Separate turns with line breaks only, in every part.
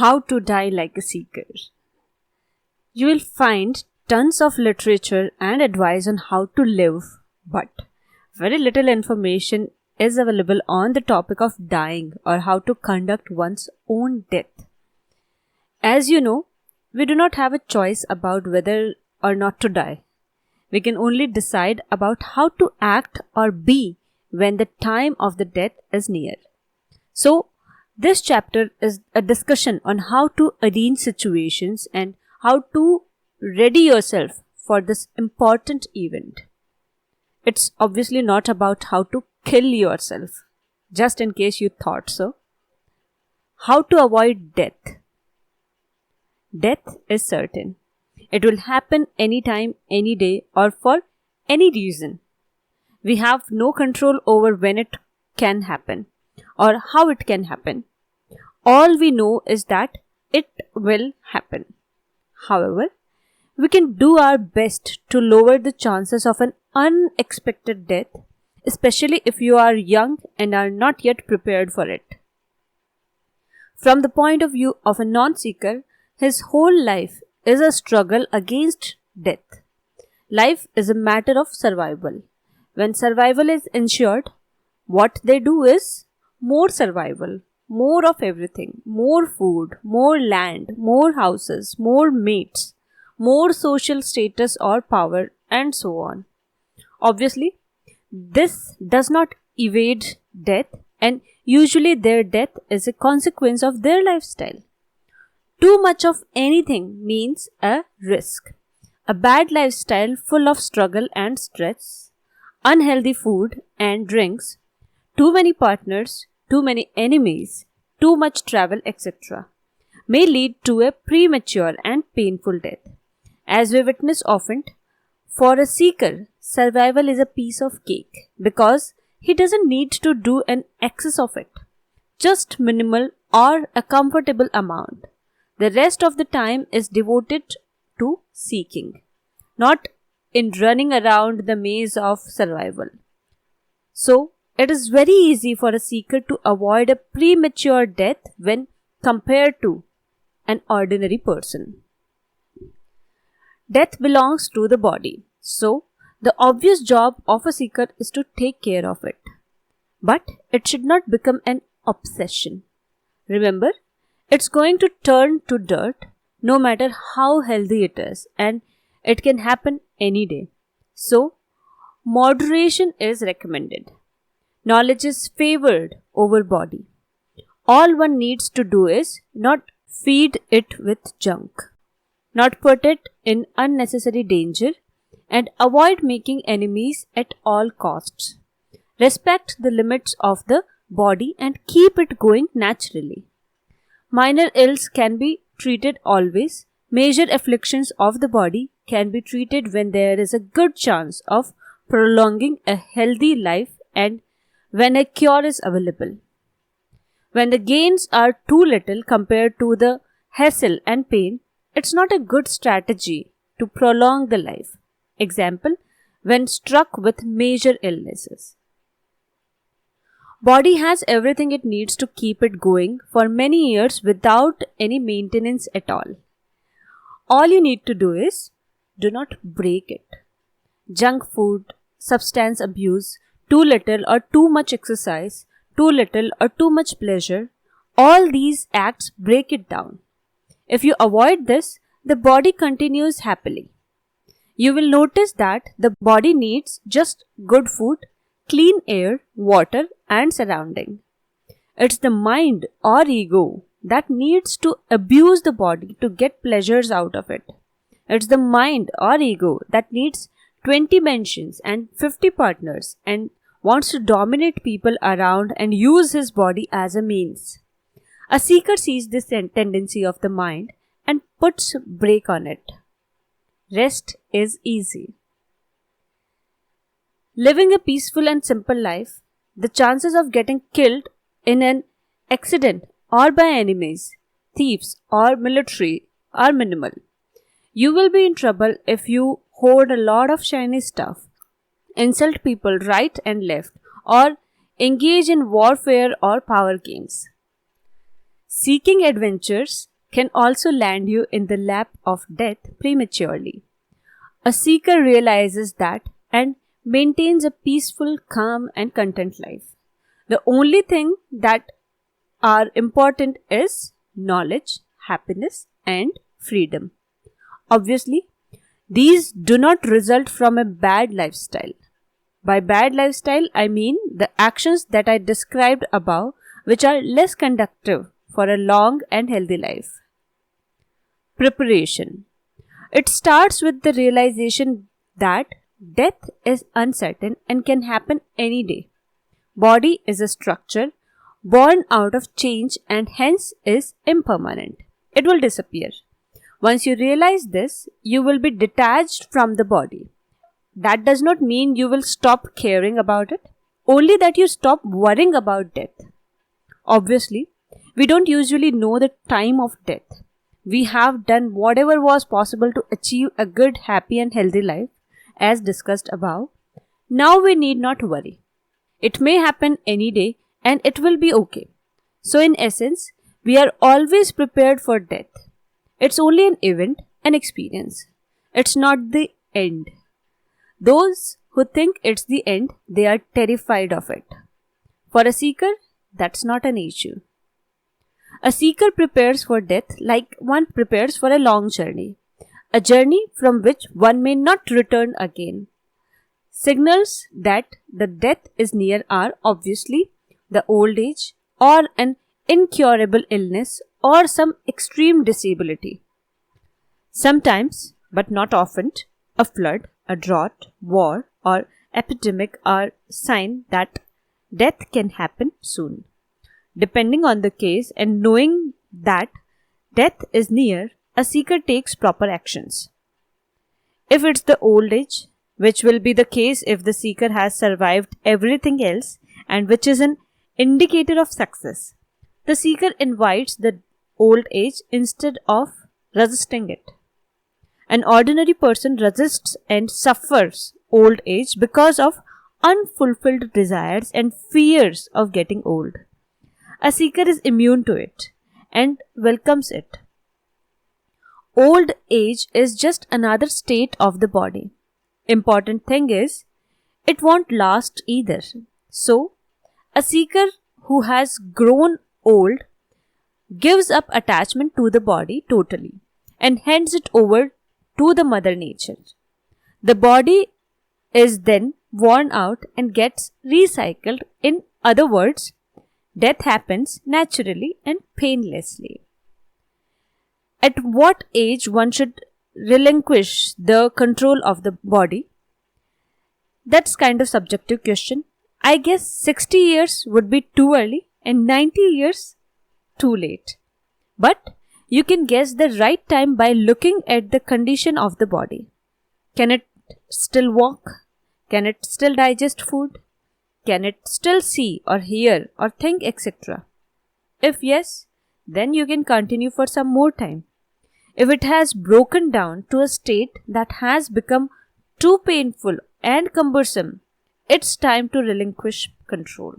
How to Die Like a Seeker. You will find tons of literature and advice on how to live, but very little information is available on the topic of dying or how to conduct one's own death. As you know, we do not have a choice about whether or not to die. We can only decide about how to act or be when the time of the death is near. So, this chapter is a discussion on how to arrange situations and how to ready yourself for this important event. It's obviously not about how to kill yourself, just in case you thought so. How to avoid death. Death is certain. It will happen anytime, any day, or for any reason. We have no control over when it can happen or how it can happen. All we know is that it will happen. However, we can do our best to lower the chances of an unexpected death, especially if you are young and are not yet prepared for it. From the point of view of a non-seeker, his whole life is a struggle against death. Life is a matter of survival. When survival is ensured, what they do is more survival, more of everything, more food, more land, more houses, more mates, more social status or power, and so on. Obviously, this does not evade death, and usually their death is a consequence of their lifestyle. Too much of anything means a risk. A bad lifestyle full of struggle and stress, unhealthy food and drinks, too many partners, too many enemies, too much travel, etc., may lead to a premature and painful death. As we witness often, for a seeker, survival is a piece of cake because he doesn't need to do an excess of it, just minimal or a comfortable amount. The rest of the time is devoted to seeking, not in running around the maze of survival. So, it is very easy for a seeker to avoid a premature death when compared to an ordinary person. Death belongs to the body, so the obvious job of a seeker is to take care of it. But it should not become an obsession. Remember, it's going to turn to dirt no matter how healthy it is, and it can happen any day. So, moderation is recommended. Knowledge is favored over body. All one needs to do is not feed it with junk, not put it in unnecessary danger, and avoid making enemies at all costs. Respect the limits of the body and keep it going naturally. Minor ills can be treated always. Major afflictions of the body can be treated when there is a good chance of prolonging a healthy life and when a cure is available. When the gains are too little compared to the hassle and pain, it's not a good strategy to prolong the life. Example, when struck with major illnesses. Body has everything it needs to keep it going for many years without any maintenance at all. All you need to do is do not break it. Junk food, substance abuse, too little or too much exercise, too little or too much pleasure, all these acts break it down. If you avoid this, the body continues happily. You will notice that the body needs just good food, clean air, water, and surrounding. It's the mind or ego that needs to abuse the body to get pleasures out of it. It's the mind or ego that needs 20 mentions and 50 partners and wants to dominate people around and use his body as a means. A seeker sees this tendency of the mind and puts brake on it. Rest is easy. Living a peaceful and simple life, the chances of getting killed in an accident or by enemies, thieves or military are minimal. You will be in trouble if you hoard a lot of shiny stuff, insult people right and left, or engage in warfare or power games. Seeking adventures can also land you in the lap of death prematurely. A seeker realizes that and maintains a peaceful, calm, and content life. The only thing that are important is knowledge, happiness, and freedom. Obviously, these do not result from a bad lifestyle. By bad lifestyle, I mean the actions that I described above, which are less conducive for a long and healthy life. Preparation. It starts with the realization that death is uncertain and can happen any day. Body is a structure born out of change and hence is impermanent. It will disappear. Once you realize this, you will be detached from the body. That does not mean you will stop caring about it, only that you stop worrying about death. Obviously, we don't usually know the time of death. We have done whatever was possible to achieve a good, happy and healthy life, as discussed above. Now we need not worry. It may happen any day and it will be okay. So in essence, we are always prepared for death. It's only an event, an experience. It's not the end. Those who think it's the end, they are terrified of it. For a seeker, that's not an issue. A seeker prepares for death like one prepares for a long journey, a journey from which one may not return again. Signals that the death is near are obviously the old age or an incurable illness or some extreme disability. Sometimes, but not often, a flood, a drought, war or epidemic are signs that death can happen soon. Depending on the case and knowing that death is near, a seeker takes proper actions. If it's the old age, which will be the case if the seeker has survived everything else and which is an indicator of success, the seeker invites the old age instead of resisting it. An ordinary person resists and suffers old age because of unfulfilled desires and fears of getting old. A seeker is immune to it and welcomes it. Old age is just another state of the body. Important thing is, it won't last either. So, a seeker who has grown old gives up attachment to the body totally and hands it over to the mother nature. The body is then worn out and gets recycled. In other words, death happens naturally and painlessly. At what age one should relinquish the control of the body? That's kind of subjective question. I guess 60 years would be too early and 90 years too late. But you can guess the right time by looking at the condition of the body. Can it still walk? Can it still digest food? Can it still see or hear or think, etc.? If yes, then you can continue for some more time. If it has broken down to a state that has become too painful and cumbersome, it's time to relinquish control.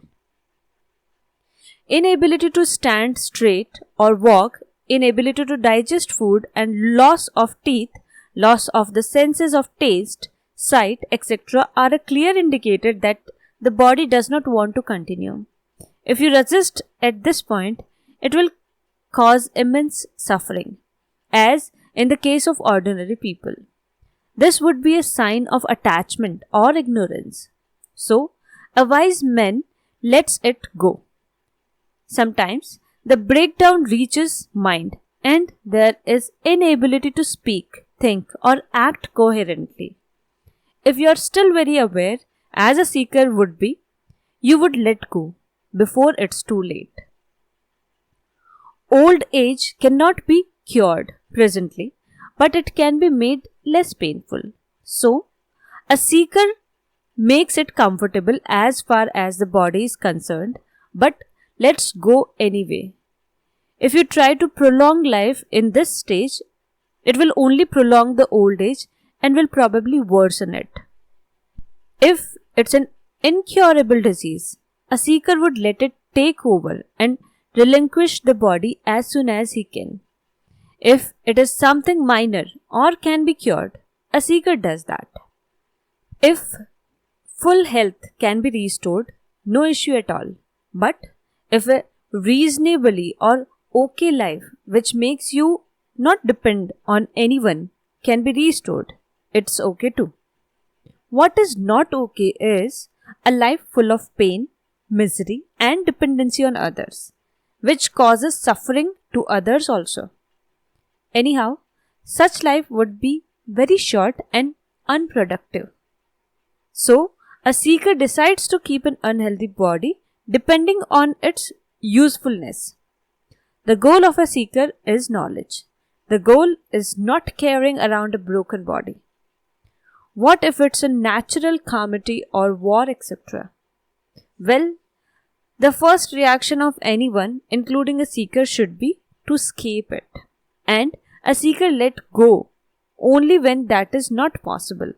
Inability to stand straight or walk, inability to digest food and loss of teeth, loss of the senses of taste, sight, etc. are a clear indicator that the body does not want to continue. If you resist at this point, it will cause immense suffering, as in the case of ordinary people. This would be a sign of attachment or ignorance. So, a wise man lets it go. Sometimes, the breakdown reaches mind and there is inability to speak, think or act coherently. If you are still very aware, as a seeker would be, you would let go before it's too late. Old age cannot be cured presently, but it can be made less painful. So, a seeker makes it comfortable as far as the body is concerned, but let's go anyway. If you try to prolong life in this stage, it will only prolong the old age and will probably worsen it. If it's an incurable disease, a seeker would let it take over and relinquish the body as soon as he can. If it is something minor or can be cured, a seeker does that. If full health can be restored, no issue at all. But if a reasonably or okay life which makes you not depend on anyone can be restored, it's okay too. What is not okay is a life full of pain, misery, and dependency on others, which causes suffering to others also. Anyhow, such life would be very short and unproductive. So, a seeker decides to keep an unhealthy body depending on its usefulness. The goal of a seeker is knowledge. The goal is not carrying around a broken body. What if it's a natural calamity or war, etc.? Well, the first reaction of anyone, including a seeker, should be to escape it. And a seeker let go only when that is not possible.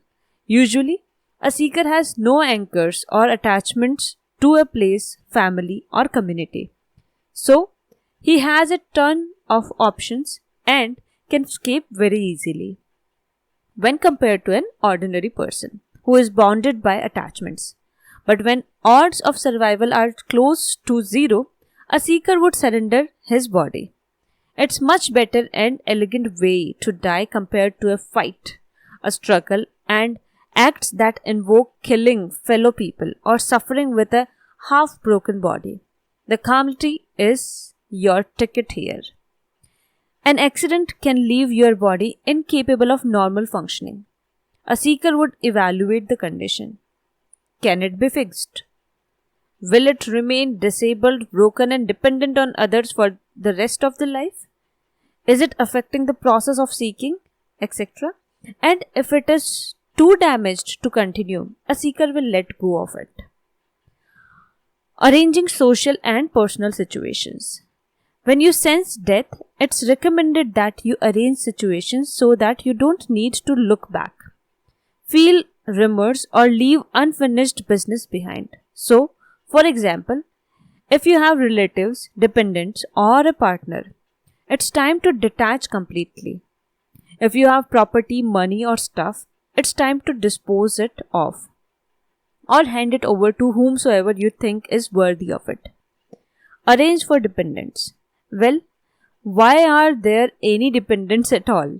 Usually, a seeker has no anchors or attachments to a place, family, or community. So, he has a ton of options and can escape very easily when compared to an ordinary person who is bounded by attachments. But when odds of survival are close to zero, a seeker would surrender his body. It's much better and elegant way to die compared to a fight, a struggle, and acts that invoke killing fellow people or suffering with a half-broken body. The calamity is your ticket here. An accident can leave your body incapable of normal functioning. A seeker would evaluate the condition. Can it be fixed? Will it remain disabled, broken, and dependent on others for the rest of the life? Is it affecting the process of seeking, etc.? And if it is too damaged to continue, a seeker will let go of it. Arranging social and personal situations. When you sense death, it's recommended that you arrange situations so that you don't need to look back, feel remorse, or leave unfinished business behind. So, for example, if you have relatives, dependents, or a partner, it's time to detach completely. If you have property, money, or stuff, it's time to dispose it of or hand it over to whomsoever you think is worthy of it. Arrange for dependents. Well, why are there any dependents at all?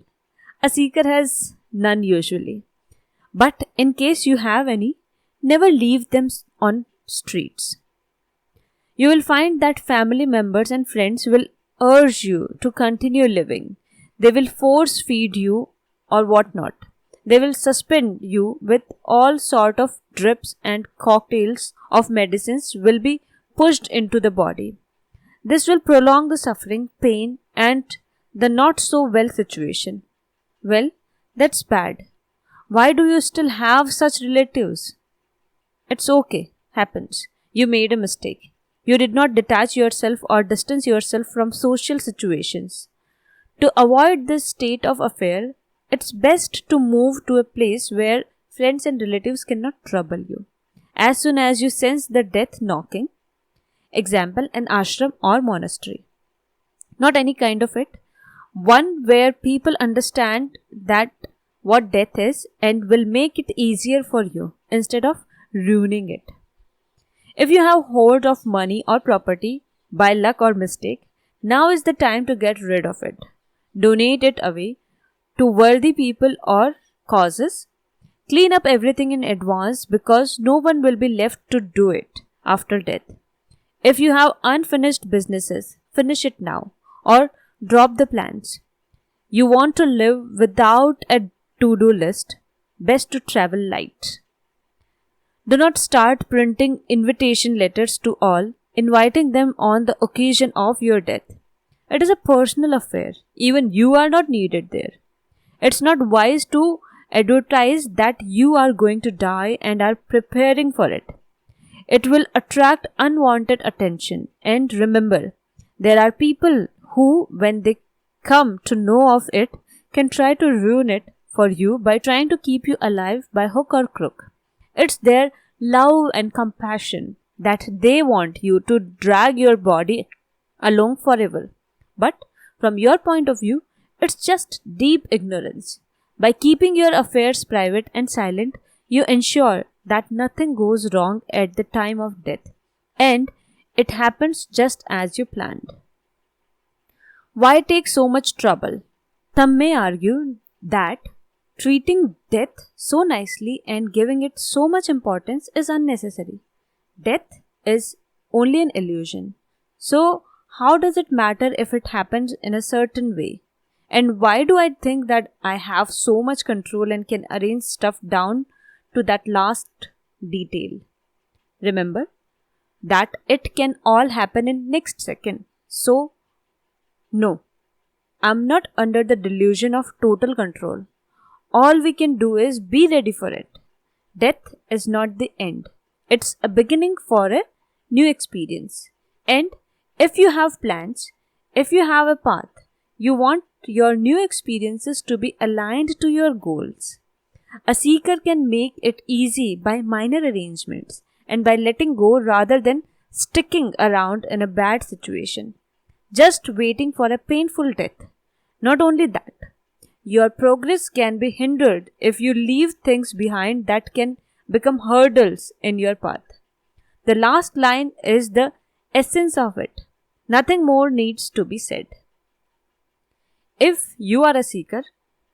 A seeker has none usually. But in case you have any, never leave them on streets. You will find that family members and friends will urge you to continue living. They will force feed you or whatnot. They will suspend you with all sort of drips, and cocktails of medicines will be pushed into the body. This will prolong the suffering, pain, and the not so well situation. Well, that's bad. Why do you still have such relatives? It's okay, happens. You made a mistake. You did not detach yourself or distance yourself from social situations. To avoid this state of affair, it's best to move to a place where friends and relatives cannot trouble you. As soon as you sense the death knocking, example, an ashram or monastery. Not any kind of it. One where people understand that what death is and will make it easier for you instead of ruining it. If you have hoard of money or property by luck or mistake, now is the time to get rid of it. Donate it away to worthy people or causes. Clean up everything in advance because no one will be left to do it after death. If you have unfinished businesses, finish it now or drop the plans. You want to live without a to-do list, best to travel light. Do not start printing invitation letters to all, inviting them on the occasion of your death. It is a personal affair. Even you are not needed there. It's not wise to advertise that you are going to die and are preparing for it. It will attract unwanted attention. And remember, there are people who, when they come to know of it, can try to ruin it for you by trying to keep you alive by hook or crook. It's their love and compassion that they want you to drag your body along forever. But from your point of view, It's just deep ignorance. By keeping your affairs private and silent, you ensure that nothing goes wrong at the time of death, and it happens just as you planned. Why take so much trouble? Some may argue that treating death so nicely and giving it so much importance is unnecessary. Death is only an illusion. So, how does it matter if it happens in a certain way? And why do I think that I have so much control and can arrange stuff down to that last detail? Remember that it can all happen in next second. So, no, I'm not under the delusion of total control. All we can do is be ready for it. Death is not the end. It's a beginning for a new experience. And if you have plans, if you have a path, you want your new experiences to be aligned to your goals. A seeker can make it easy by minor arrangements and by letting go rather than sticking around in a bad situation, just waiting for a painful death. Not only that, your progress can be hindered if you leave things behind that can become hurdles in your path. The last line is the essence of it. Nothing more needs to be said. If you are a seeker,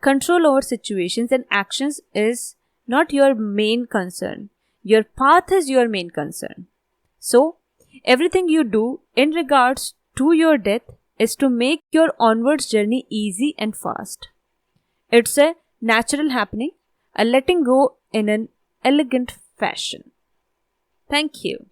control over situations and actions is not your main concern. Your path is your main concern. So, everything you do in regards to your death is to make your onwards journey easy and fast. It's a natural happening, a letting go in an elegant fashion. Thank you.